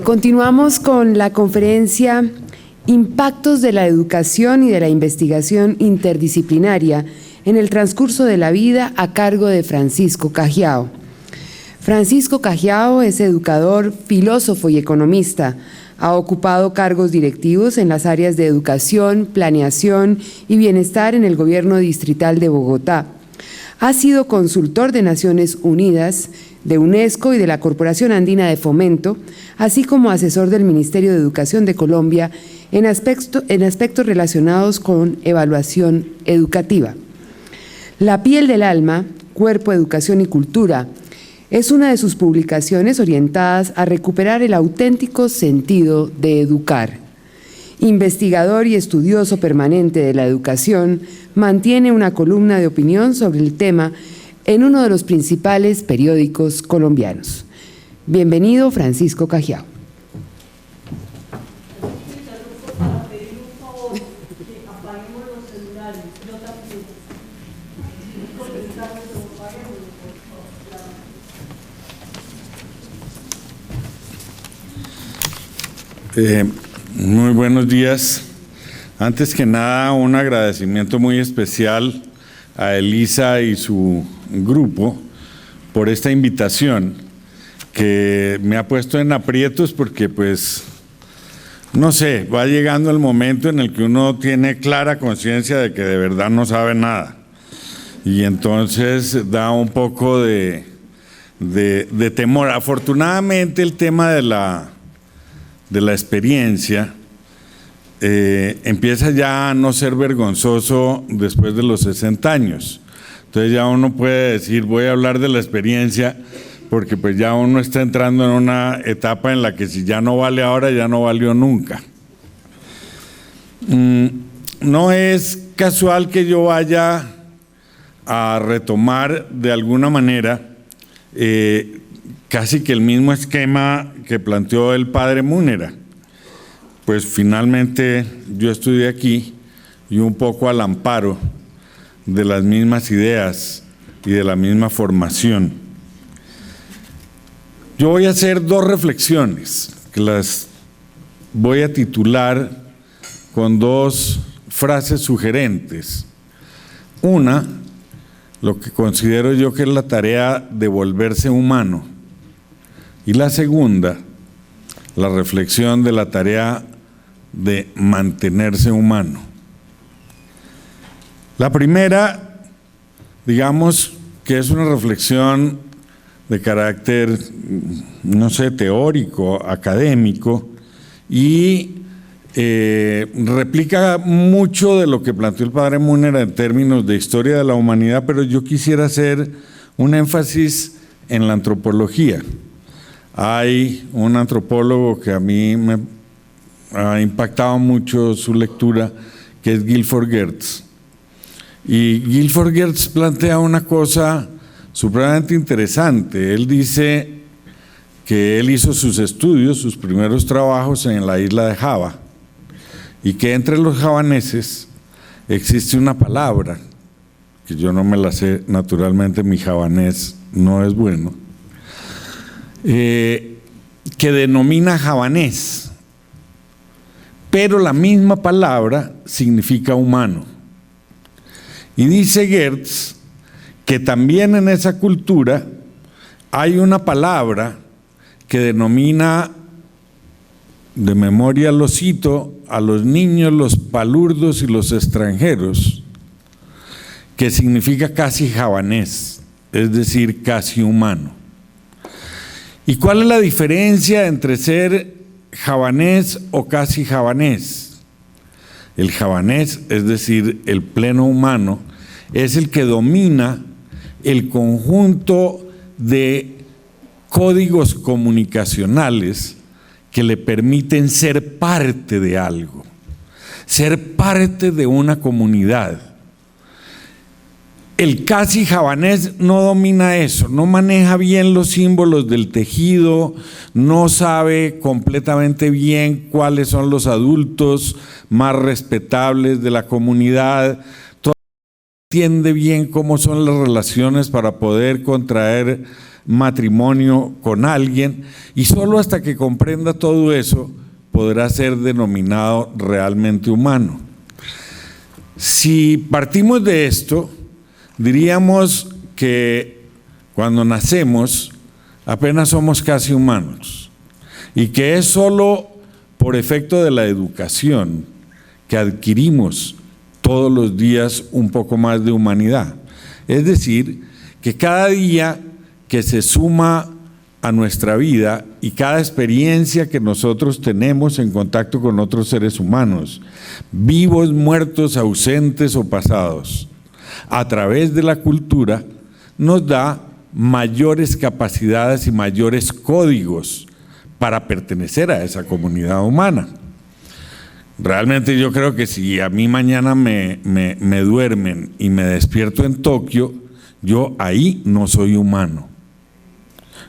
Continuamos con la conferencia Impactos de la educación y de la investigación interdisciplinaria en el transcurso de la vida, a cargo de Francisco Cajiao. Francisco Cajiao es educador, filósofo y economista. Ha ocupado cargos directivos en las áreas de educación, planeación y bienestar en el Gobierno Distrital de Bogotá. Ha sido consultor de Naciones Unidas, de UNESCO y de la Corporación Andina de Fomento, así como asesor del Ministerio de Educación de Colombia en aspectos relacionados con evaluación educativa. La piel del alma, cuerpo, educación y cultura, es una de sus publicaciones orientadas a recuperar el auténtico sentido de educar. Investigador y estudioso permanente de la educación, mantiene una columna de opinión sobre el tema en uno de los principales periódicos colombianos. Bienvenido, Francisco Cajiao. Muy buenos días. Antes que nada, un agradecimiento muy especial a Elisa y su grupo por esta invitación que me ha puesto en aprietos porque, pues, no sé, va llegando el momento en el que uno tiene clara conciencia de que de verdad no sabe nada. Y entonces da un poco de temor. Afortunadamente, el tema de la experiencia empieza ya a no ser vergonzoso después de los 60 años. Entonces ya uno puede decir, voy a hablar de la experiencia, porque pues ya uno está entrando en una etapa en la que si ya no vale ahora, ya no valió nunca. No es casual que yo vaya a retomar de alguna manera casi que el mismo esquema que planteó el padre Múnera. Pues finalmente yo estudié aquí y un poco al amparo de las mismas ideas y de la misma formación. Yo voy a hacer dos reflexiones que las voy a titular con dos frases sugerentes. Una, lo que considero yo que es la tarea de volverse humano. Y la segunda, la reflexión de la tarea de mantenerse humano. La primera, digamos que es una reflexión de carácter, no sé, teórico, académico, y replica mucho de lo que planteó el padre Múnera en términos de historia de la humanidad, pero yo quisiera hacer un énfasis en la antropología. Hay un antropólogo que a mí me ha impactado mucho su lectura, que es Guilford Geertz. Y Guilford Geertz plantea una cosa supremamente interesante. Él dice que él hizo sus estudios, sus primeros trabajos en la isla de Java, y que entre los javaneses existe una palabra, que yo no me la sé, naturalmente mi javanés no es bueno, que denomina javanés, pero la misma palabra significa humano. Y dice Geertz que también en esa cultura hay una palabra que denomina, de memoria lo cito, a los niños, los palurdos y los extranjeros, que significa casi javanés, es decir, casi humano. ¿Y cuál es la diferencia entre ser javanés o casi javanés? El javanés, es decir, el pleno humano, es el que domina el conjunto de códigos comunicacionales que le permiten ser parte de algo, ser parte de una comunidad. El casi javanés no domina eso, no maneja bien los símbolos del tejido, no sabe completamente bien cuáles son los adultos más respetables de la comunidad, no entiende bien cómo son las relaciones para poder contraer matrimonio con alguien, y solo hasta que comprenda todo eso podrá ser denominado realmente humano. Si partimos de esto, diríamos que cuando nacemos apenas somos casi humanos, y que es solo por efecto de la educación que adquirimos todos los días un poco más de humanidad. Es decir, que cada día que se suma a nuestra vida y cada experiencia que nosotros tenemos en contacto con otros seres humanos, vivos, muertos, ausentes o pasados, a través de la cultura, nos da mayores capacidades y mayores códigos para pertenecer a esa comunidad humana. Realmente yo creo que si a mí mañana me duermen y me despierto en Tokio, yo ahí no soy humano.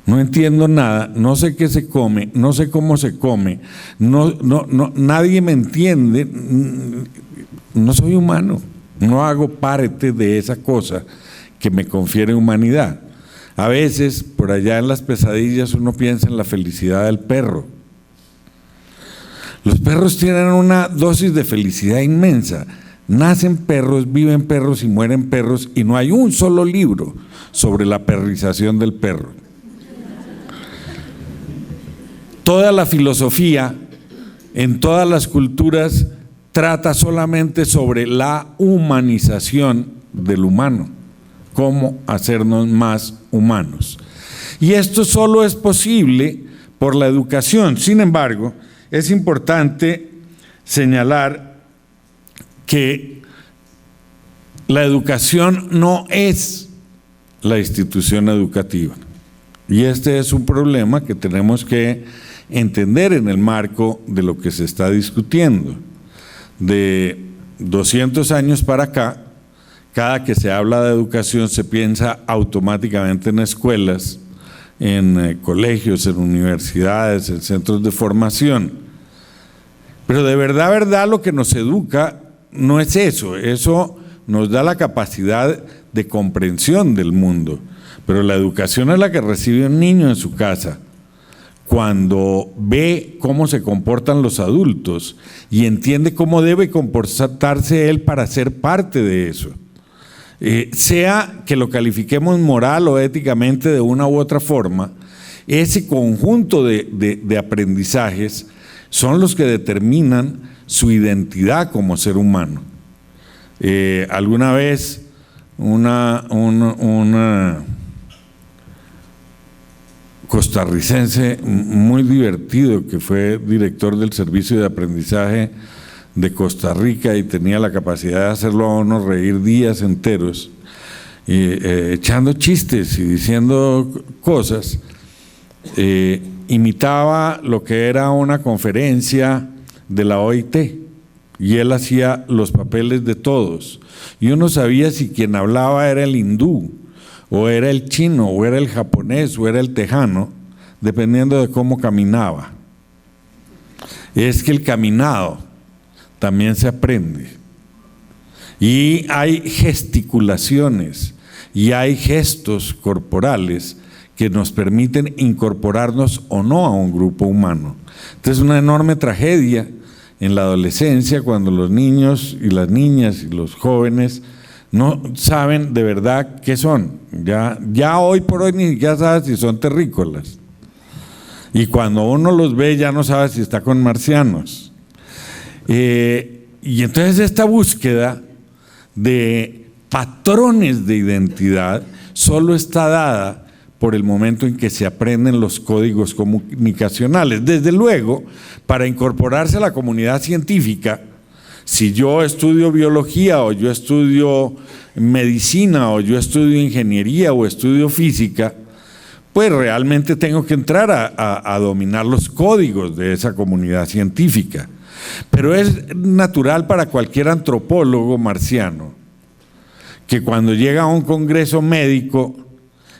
No entiendo nada, no sé qué se come, no sé cómo se come, nadie me entiende, no soy humano, no hago parte de esa cosa que me confiere humanidad. A veces, por allá en las pesadillas, uno piensa en la felicidad del perro. Los perros tienen una dosis de felicidad inmensa. Nacen perros, viven perros y mueren perros, y no hay un solo libro sobre la perrización del perro. Toda la filosofía, en todas las culturas, trata solamente sobre la humanización del humano, cómo hacernos más humanos. Y esto solo es posible por la educación. Sin embargo, es importante señalar que la educación no es la institución educativa. Y este es un problema que tenemos que entender en el marco de lo que se está discutiendo. De 200 años para acá, cada que se habla de educación se piensa automáticamente en escuelas, en colegios, en universidades, en centros de formación. Pero de verdad, lo que nos educa no es eso. Eso nos da la capacidad de comprensión del mundo. Pero la educación es la que recibe un niño en su casa, cuando ve cómo se comportan los adultos y entiende cómo debe comportarse él para ser parte de eso. Sea que lo califiquemos moral o éticamente de una u otra forma, ese conjunto de aprendizajes son los que determinan su identidad como ser humano. Alguna vez una costarricense muy divertido, que fue director del servicio de aprendizaje de Costa Rica y tenía la capacidad de hacerlo a uno reír días enteros, echando chistes y diciendo cosas, imitaba lo que era una conferencia de la OIT, y él hacía los papeles de todos, y uno sabía si quien hablaba era el hindú, o era el chino, o era el japonés, o era el tejano, dependiendo de cómo caminaba. Es que el caminado también se aprende. Y hay gesticulaciones, y hay gestos corporales que nos permiten incorporarnos o no a un grupo humano. Entonces es una enorme tragedia en la adolescencia cuando los niños y las niñas y los jóvenes no saben de verdad qué son. Ya hoy por hoy ni siquiera sabe si son terrícolas. Y cuando uno los ve ya no sabe si está con marcianos. Y entonces esta búsqueda de patrones de identidad solo está dada por el momento en que se aprenden los códigos comunicacionales. Desde luego, para incorporarse a la comunidad científica, si yo estudio biología o yo estudio medicina o yo estudio ingeniería o estudio física, pues realmente tengo que entrar a dominar los códigos de esa comunidad científica. Pero es natural para cualquier antropólogo marciano que cuando llega a un congreso médico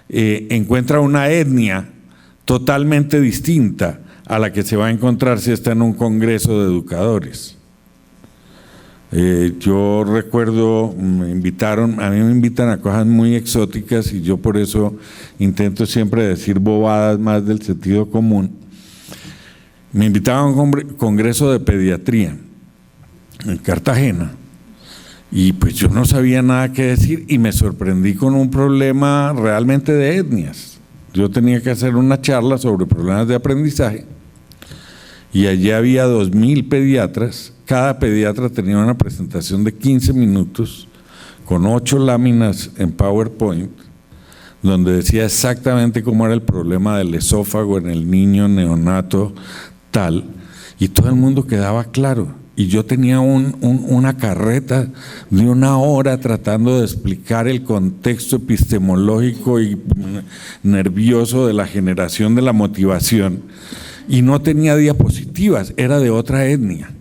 encuentra una etnia totalmente distinta a la que se va a encontrar si está en un congreso de educadores. Yo recuerdo, a mí me invitan a cosas muy exóticas y yo por eso intento siempre decir bobadas más del sentido común. Me invitaban a un congreso de pediatría en Cartagena y pues yo no sabía nada que decir y me sorprendí con un problema realmente de etnias. Yo tenía que hacer una charla sobre problemas de aprendizaje y allí había 2.000 pediatras. Cada pediatra tenía una presentación de 15 minutos con 8 láminas en PowerPoint donde decía exactamente cómo era el problema del esófago en el niño neonato tal, y todo el mundo quedaba claro. Y yo tenía una carreta de 1 hora tratando de explicar el contexto epistemológico y nervioso de la generación de la motivación, y no tenía diapositivas, era de otra etnia.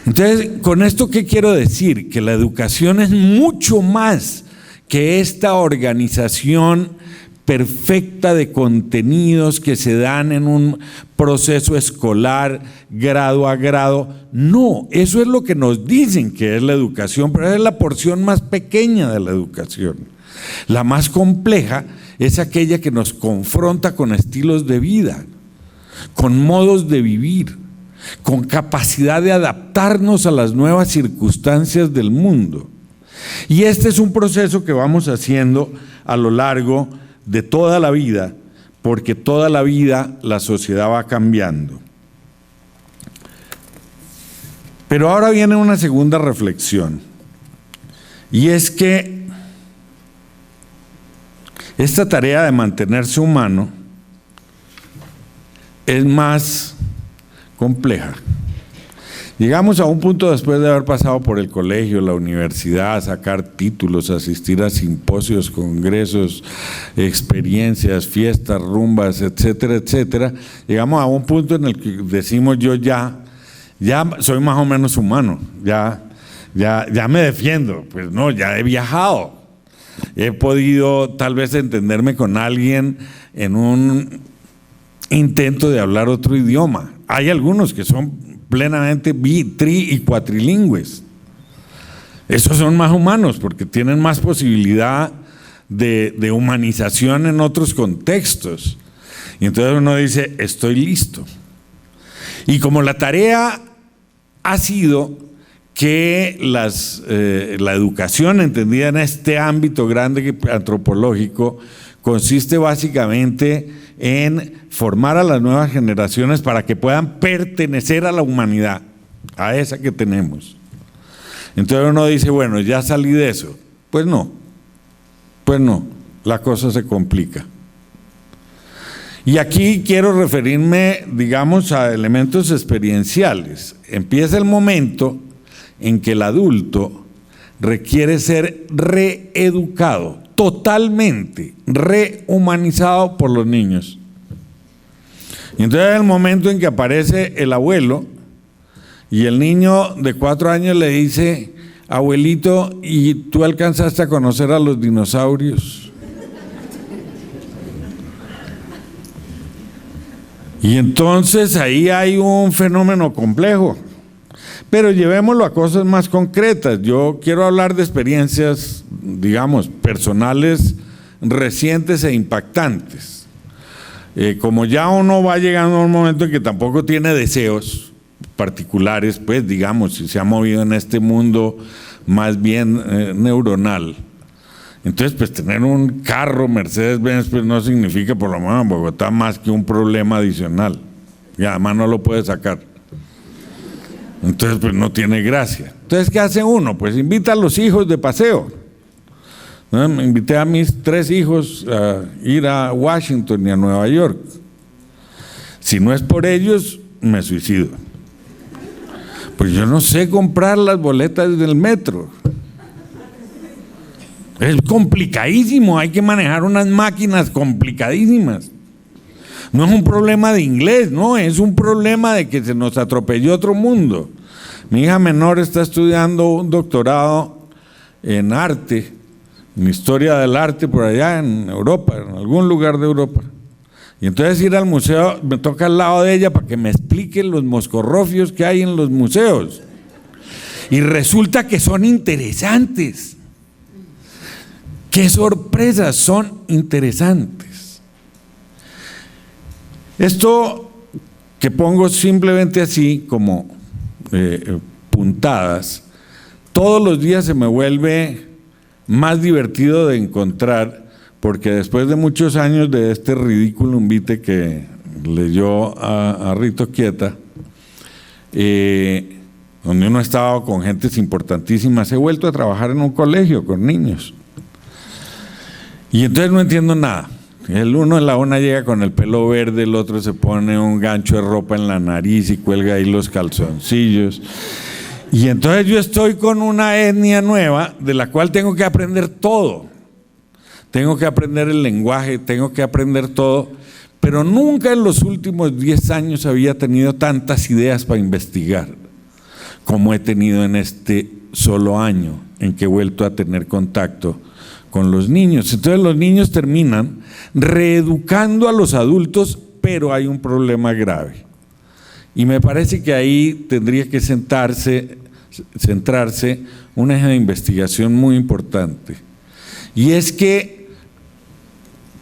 Entonces, ¿con esto qué quiero decir? Que la educación es mucho más que esta organización perfecta de contenidos que se dan en un proceso escolar, grado a grado. No, eso es lo que nos dicen que es la educación, pero es la porción más pequeña de la educación. La más compleja es aquella que nos confronta con estilos de vida, con modos de vivir, con capacidad de adaptarnos a las nuevas circunstancias del mundo. Y este es un proceso que vamos haciendo a lo largo de toda la vida, porque toda la vida la sociedad va cambiando. Pero ahora viene una segunda reflexión, y es que esta tarea de mantenerse humano es más compleja. Llegamos a un punto después de haber pasado por el colegio, la universidad, sacar títulos, asistir a simposios, congresos, experiencias, fiestas, rumbas, etcétera, etcétera. Llegamos a un punto en el que decimos yo ya soy más o menos humano, ya me defiendo. Pues no, ya he viajado, he podido tal vez entenderme con alguien en un intento de hablar otro idioma. Hay algunos que son plenamente tri y cuatrilingües. Esos son más humanos porque tienen más posibilidad de humanización en otros contextos. Y entonces uno dice, estoy listo. Y como la tarea ha sido que la educación entendida en este ámbito grande antropológico consiste básicamente en formar a las nuevas generaciones para que puedan pertenecer a la humanidad, a esa que tenemos. Entonces uno dice, bueno, ya salí de eso. Pues no, la cosa se complica. Y aquí quiero referirme, digamos, a elementos experienciales. Empieza el momento en que el adulto requiere ser reeducado, totalmente rehumanizado por los niños. Y entonces es el momento en que aparece el abuelo y el niño de 4 años le dice, abuelito, ¿y tú alcanzaste a conocer a los dinosaurios? Y entonces ahí hay un fenómeno complejo. Pero llevémoslo a cosas más concretas. Yo quiero hablar de experiencias, digamos, personales, recientes e impactantes. Como ya uno va llegando a un momento en que tampoco tiene deseos particulares, pues digamos, si se ha movido en este mundo más bien neuronal. Entonces, pues tener un carro Mercedes-Benz pues no significa, por lo menos en Bogotá, más que un problema adicional. Y además no lo puede sacar. Entonces, pues no tiene gracia. Entonces, ¿qué hace uno? Pues invita a los hijos de paseo. ¿No? Me invité a mis 3 hijos a ir a Washington y a Nueva York. Si no es por ellos, me suicido. Pues yo no sé comprar las boletas del metro. Es complicadísimo, hay que manejar unas máquinas complicadísimas. No es un problema de inglés, no, es un problema de que se nos atropelló otro mundo. Mi hija menor está estudiando un doctorado en arte, en historia del arte por allá en Europa, en algún lugar de Europa. Y entonces ir al museo, me toca al lado de ella para que me explique los moscorrofios que hay en los museos. Y resulta que son interesantes. ¡Qué sorpresas! Son interesantes. Esto que pongo simplemente así como puntadas, todos los días se me vuelve más divertido de encontrar, porque después de muchos años de este ridículo vitae que leyó a Rito Quieta, donde uno estaba con gentes importantísimas, he vuelto a trabajar en un colegio con niños. Y entonces no entiendo nada. El uno en la una llega con el pelo verde, el otro se pone un gancho de ropa en la nariz y cuelga ahí los calzoncillos. Y entonces yo estoy con una etnia nueva de la cual tengo que aprender todo. Tengo que aprender el lenguaje, tengo que aprender todo, pero nunca en los últimos 10 años había tenido tantas ideas para investigar como he tenido en este solo año en que he vuelto a tener contacto con los niños. Entonces los niños terminan reeducando a los adultos, pero hay un problema grave. Y me parece que ahí tendría que centrarse un eje de investigación muy importante. Y es que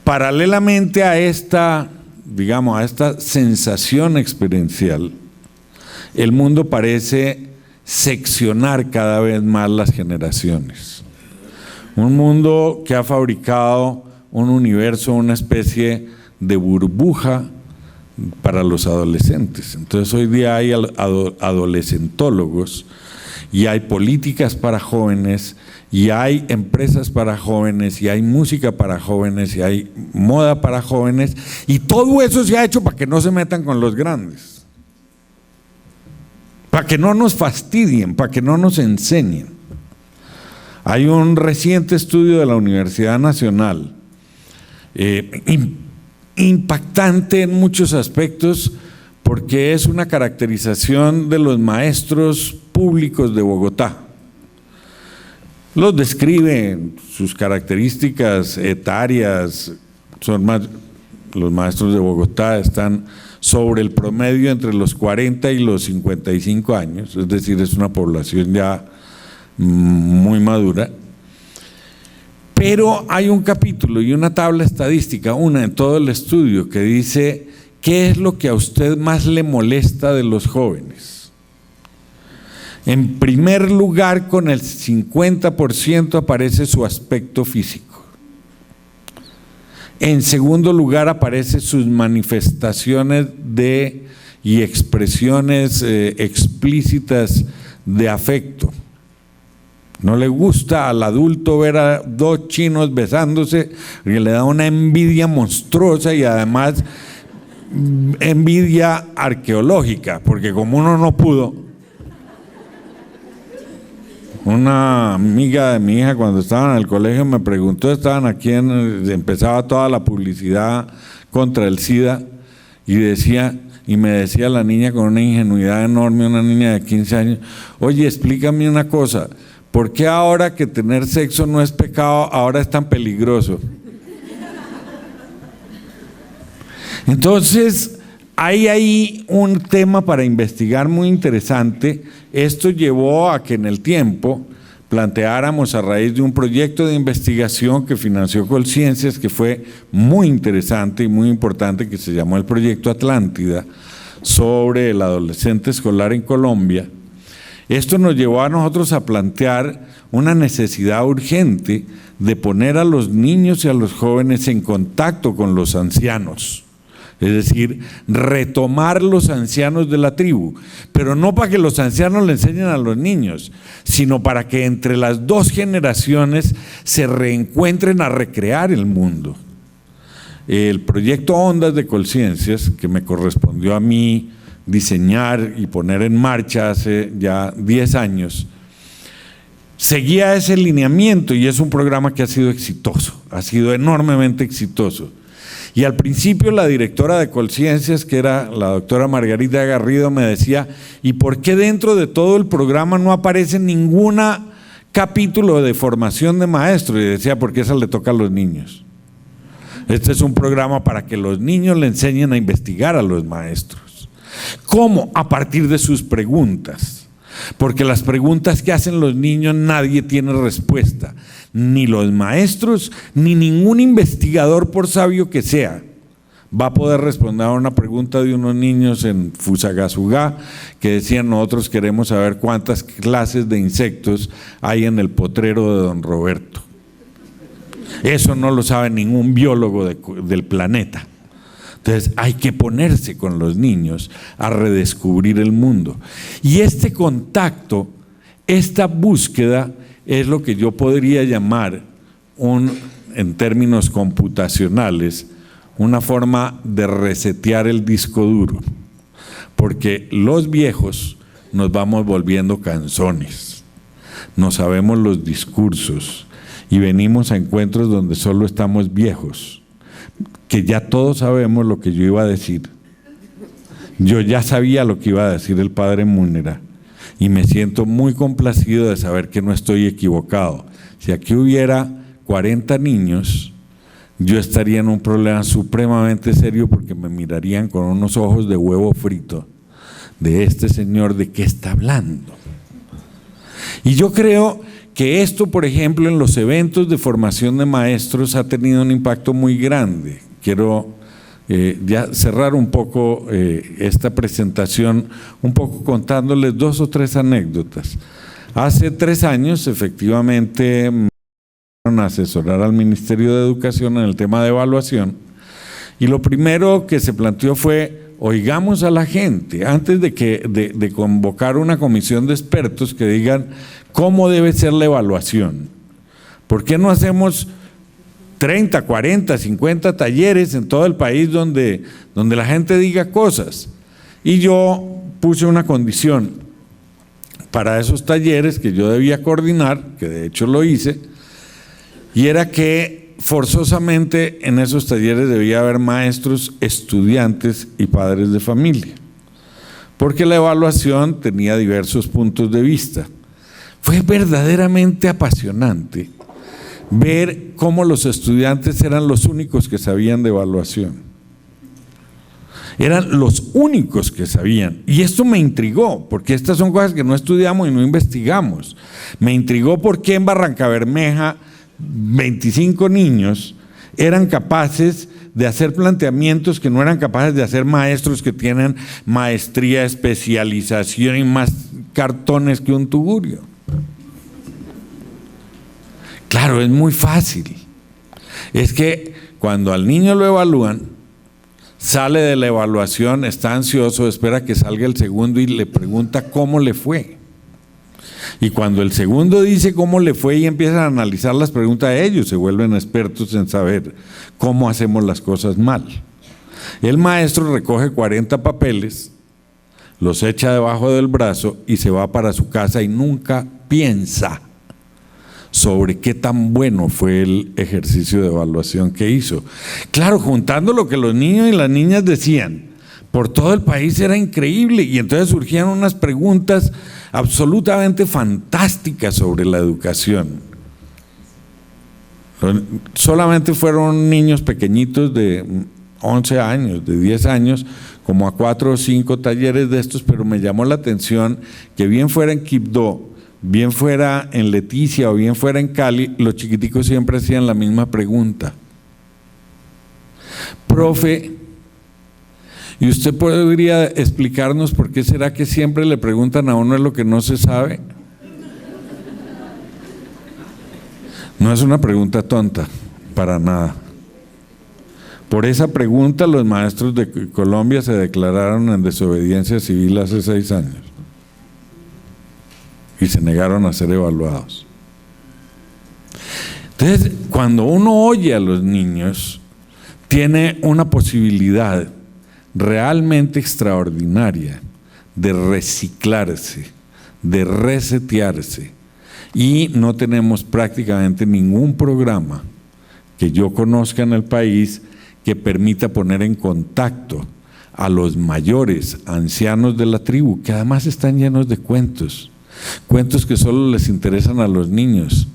paralelamente a esta, digamos, a esta sensación experiencial, el mundo parece seccionar cada vez más las generaciones. Un mundo que ha fabricado un universo, una especie de burbuja para los adolescentes. Entonces hoy día hay adolescentólogos y hay políticas para jóvenes y hay empresas para jóvenes y hay música para jóvenes y hay moda para jóvenes, y todo eso se ha hecho para que no se metan con los grandes, para que no nos fastidien, para que no nos enseñen. Hay un reciente estudio de la Universidad Nacional impactante en muchos aspectos, porque es una caracterización de los maestros públicos de Bogotá. Los describe, sus características etarias, los maestros de Bogotá están sobre el promedio entre los 40 y los 55 años, es decir, es una población ya muy madura. Pero hay un capítulo y una tabla estadística, una en todo el estudio, que dice ¿qué es lo que a usted más le molesta de los jóvenes? En primer lugar, con el 50% aparece su aspecto físico. En segundo lugar, aparecen sus manifestaciones y expresiones explícitas de afecto. No le gusta al adulto ver a dos chinos besándose, porque le da una envidia monstruosa, y además envidia arqueológica, porque como uno no pudo. Una amiga de mi hija, cuando estaban en el colegio, me preguntó, estaban aquí, empezaba toda la publicidad contra el SIDA, y me decía la niña con una ingenuidad enorme, una niña de 15 años, oye, explícame una cosa, ¿por qué ahora que tener sexo no es pecado, ahora es tan peligroso? Entonces, hay ahí un tema para investigar muy interesante. Esto llevó a que en el tiempo planteáramos, a raíz de un proyecto de investigación que financió Colciencias, que fue muy interesante y muy importante, que se llamó el Proyecto Atlántida, sobre el adolescente escolar en Colombia. Esto nos llevó a nosotros a plantear una necesidad urgente de poner a los niños y a los jóvenes en contacto con los ancianos. Es decir, retomar los ancianos de la tribu, pero no para que los ancianos le enseñen a los niños, sino para que entre las dos generaciones se reencuentren a recrear el mundo. El proyecto Ondas de Colciencias, que me correspondió a mí diseñar y poner en marcha hace ya 10 años, seguía ese lineamiento, y es un programa que ha sido exitoso, ha sido enormemente exitoso. Y al principio la directora de Colciencias, que era la doctora Margarita Garrido, me decía, ¿y por qué dentro de todo el programa no aparece ningún capítulo de formación de maestros? Y decía, porque esa le toca a los niños. Este es un programa para que los niños le enseñen a investigar a los maestros. ¿Cómo? A partir de sus preguntas, porque las preguntas que hacen los niños nadie tiene respuesta, ni los maestros, ni ningún investigador, por sabio que sea, va a poder responder a una pregunta de unos niños en Fusagasugá que decían: nosotros queremos saber cuántas clases de insectos hay en el potrero de don Roberto. Eso no lo sabe ningún biólogo del planeta. Entonces hay que ponerse con los niños a redescubrir el mundo. Y este contacto, esta búsqueda, es lo que yo podría llamar, en términos computacionales, una forma de resetear el disco duro. Porque los viejos nos vamos volviendo canzones, no sabemos los discursos y venimos a encuentros donde solo estamos viejos, que ya todos sabemos lo que yo iba a decir. Yo ya sabía lo que iba a decir el padre Múnera y me siento muy complacido de saber que no estoy equivocado. Si aquí hubiera 40 niños, yo estaría en un problema supremamente serio, porque me mirarían con unos ojos de huevo frito de este señor, ¿de qué está hablando? Y yo creo que esto, por ejemplo, en los eventos de formación de maestros ha tenido un impacto muy grande. Quiero ya cerrar un poco esta presentación, un poco contándoles 2 o 3 anécdotas. Hace 3 años, efectivamente, me fueron a asesorar al Ministerio de Educación en el tema de evaluación, y lo primero que se planteó fue: oigamos a la gente, antes de convocar una comisión de expertos que digan cómo debe ser la evaluación. ¿Por qué no hacemos 30, 40, 50 talleres en todo el país donde la gente diga cosas? Y yo puse una condición para esos talleres que yo debía coordinar, que de hecho lo hice, y era que forzosamente en esos talleres debía haber maestros, estudiantes y padres de familia, porque la evaluación tenía diversos puntos de vista. Fue verdaderamente apasionante ver cómo los estudiantes eran los únicos que sabían de evaluación. Eran los únicos que sabían. Y esto me intrigó, porque estas son cosas que no estudiamos y no investigamos. Me intrigó porque en Barrancabermeja 25 niños eran capaces de hacer planteamientos que no eran capaces de hacer maestros que tienen maestría, especialización y más cartones que un tugurio. Claro, es muy fácil. Es que cuando al niño lo evalúan, sale de la evaluación, está ansioso, espera que salga el segundo y le pregunta cómo le fue. Y cuando el segundo dice cómo le fue y empiezan a analizar las preguntas de ellos, se vuelven expertos en saber cómo hacemos las cosas mal. El maestro recoge 40 papeles, los echa debajo del brazo y se va para su casa y nunca piensa sobre qué tan bueno fue el ejercicio de evaluación que hizo. Claro, juntando lo que los niños y las niñas decían, por todo el país era increíble, y entonces surgían unas preguntas absolutamente fantásticas sobre la educación. Solamente fueron niños pequeñitos de 11 años, de 10 años, como a 4 o 5 talleres de estos, pero me llamó la atención que bien fuera en Quibdó, bien fuera en Leticia o bien fuera en Cali, los chiquiticos siempre hacían la misma pregunta: profe, ¿y usted podría explicarnos por qué será que siempre le preguntan a uno lo que no se sabe? No es una pregunta tonta, para nada. Por esa pregunta los maestros de Colombia se declararon en desobediencia civil hace 6 años y se negaron a ser evaluados. Entonces, cuando uno oye a los niños, tiene una posibilidad realmente extraordinaria de reciclarse, de resetearse, y no tenemos prácticamente ningún programa que yo conozca en el país que permita poner en contacto a los mayores, ancianos de la tribu, que además están llenos de cuentos que solo les interesan a los niños,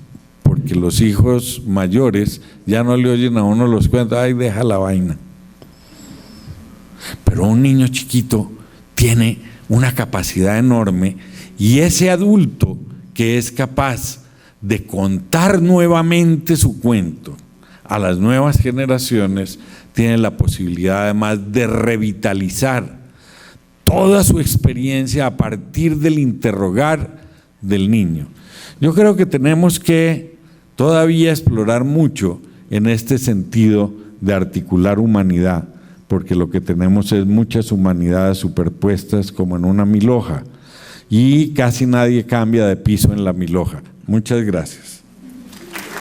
porque los hijos mayores ya no le oyen a uno los cuentos, ay, deja la vaina. Pero un niño chiquito tiene una capacidad enorme, y ese adulto que es capaz de contar nuevamente su cuento a las nuevas generaciones tiene la posibilidad además de revitalizar toda su experiencia a partir del interrogar del niño. Yo creo que tenemos que todavía explorar mucho en este sentido de articular humanidad, porque lo que tenemos es muchas humanidades superpuestas como en una milhoja, y casi nadie cambia de piso en la milhoja. Muchas gracias.